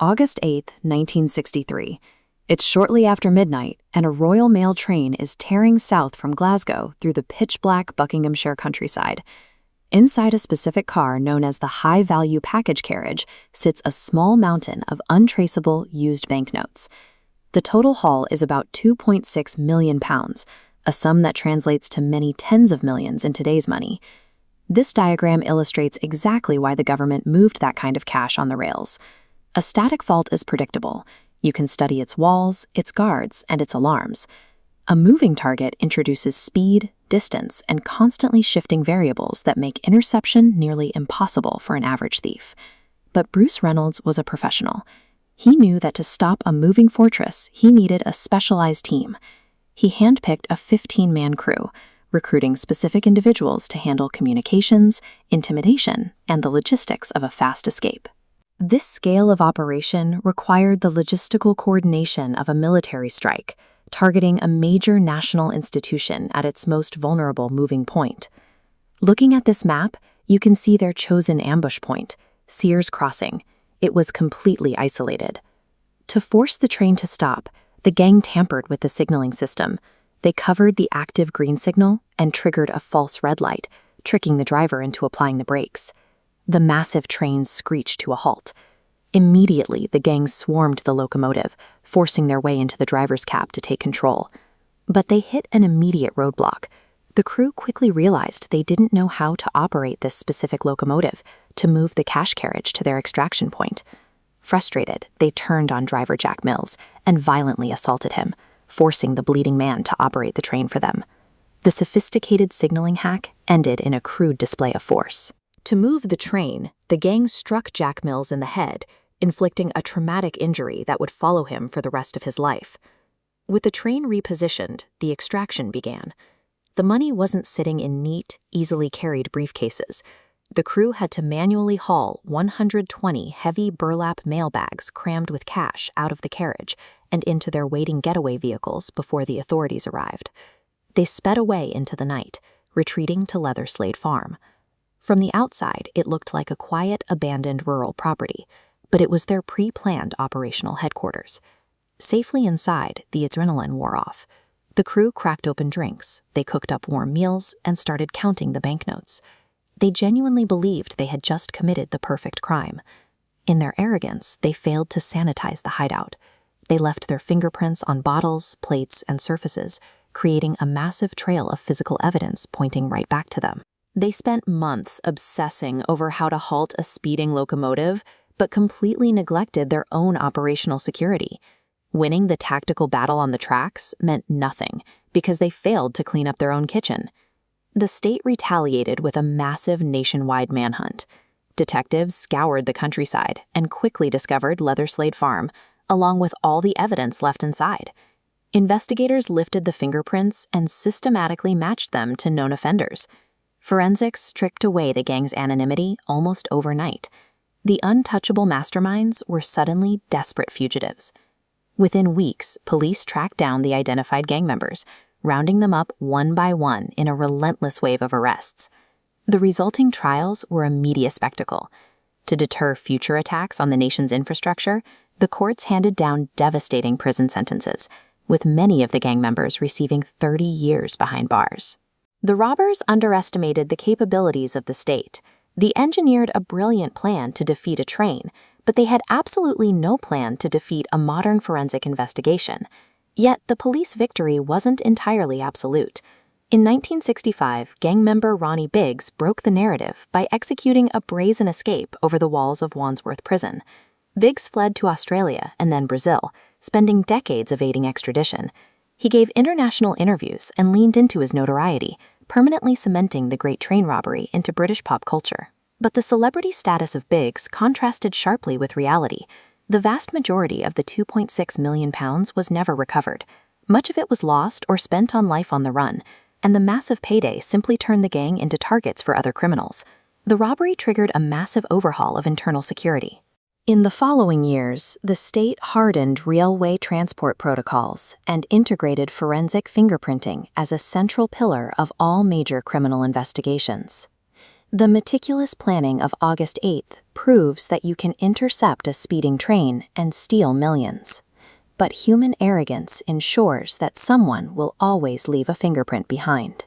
August 8, 1963. It's shortly after midnight, and a Royal Mail train is tearing south from Glasgow through the pitch-black Buckinghamshire countryside. Inside a specific car known as the high-value package carriage sits a small mountain of untraceable used banknotes. The total haul is about £2.6 million, a sum that translates to many tens of millions in today's money. This diagram illustrates exactly why the government moved that kind of cash on the rails. A static vault is predictable. You can study its walls, its guards, and its alarms. A moving target introduces speed, distance, and constantly shifting variables that make interception nearly impossible for an average thief. But Bruce Reynolds was a professional. He knew that to stop a moving fortress, he needed a specialized team. He handpicked a 15-man crew, recruiting specific individuals to handle communications, intimidation, and the logistics of a fast escape. This scale of operation required the logistical coordination of a military strike, targeting a major national institution at its most vulnerable moving point. Looking at this map, you can see their chosen ambush point, Sears Crossing. It was completely isolated. To force the train to stop, the gang tampered with the signaling system. They covered the active green signal and triggered a false red light, tricking the driver into applying the brakes. The massive train screeched to a halt. Immediately, the gang swarmed the locomotive, forcing their way into the driver's cab to take control. But they hit an immediate roadblock. The crew quickly realized they didn't know how to operate this specific locomotive to move the cash carriage to their extraction point. Frustrated, they turned on driver Jack Mills and violently assaulted him, forcing the bleeding man to operate the train for them. The sophisticated signaling hack ended in a crude display of force. To move the train, the gang struck Jack Mills in the head, inflicting a traumatic injury that would follow him for the rest of his life. With the train repositioned, the extraction began. The money wasn't sitting in neat, easily carried briefcases. The crew had to manually haul 120 heavy burlap mail bags crammed with cash out of the carriage and into their waiting getaway vehicles before the authorities arrived. They sped away into the night, retreating to Leatherslade Farm. From the outside, it looked like a quiet, abandoned rural property, but it was their pre-planned operational headquarters. Safely inside, the adrenaline wore off. The crew cracked open drinks, they cooked up warm meals, and started counting the banknotes. They genuinely believed they had just committed the perfect crime. In their arrogance, they failed to sanitize the hideout. They left their fingerprints on bottles, plates, and surfaces, creating a massive trail of physical evidence pointing right back to them. They spent months obsessing over how to halt a speeding locomotive, but completely neglected their own operational security. Winning the tactical battle on the tracks meant nothing because they failed to clean up their own kitchen. The state retaliated with a massive nationwide manhunt. Detectives scoured the countryside and quickly discovered Leatherslade Farm, along with all the evidence left inside. Investigators lifted the fingerprints and systematically matched them to known offenders. Forensics stripped away the gang's anonymity almost overnight. The untouchable masterminds were suddenly desperate fugitives. Within weeks, police tracked down the identified gang members, rounding them up one by one in a relentless wave of arrests. The resulting trials were a media spectacle. To deter future attacks on the nation's infrastructure, the courts handed down devastating prison sentences, with many of the gang members receiving 30 years behind bars. The robbers underestimated the capabilities of the state. They engineered a brilliant plan to defeat a train, but they had absolutely no plan to defeat a modern forensic investigation. Yet the police victory wasn't entirely absolute. In 1965, gang member Ronnie Biggs broke the narrative by executing a brazen escape over the walls of Wandsworth Prison. Biggs fled to Australia and then Brazil, spending decades evading extradition. He gave international interviews and leaned into his notoriety, permanently cementing the Great Train Robbery into British pop culture. But the celebrity status of Biggs contrasted sharply with reality. The vast majority of the £2.6 million was never recovered. Much of it was lost or spent on life on the run, and the massive payday simply turned the gang into targets for other criminals. The robbery triggered a massive overhaul of internal security. In the following years, the state hardened railway transport protocols and integrated forensic fingerprinting as a central pillar of all major criminal investigations. The meticulous planning of August 8th proves that you can intercept a speeding train and steal millions. But human arrogance ensures that someone will always leave a fingerprint behind.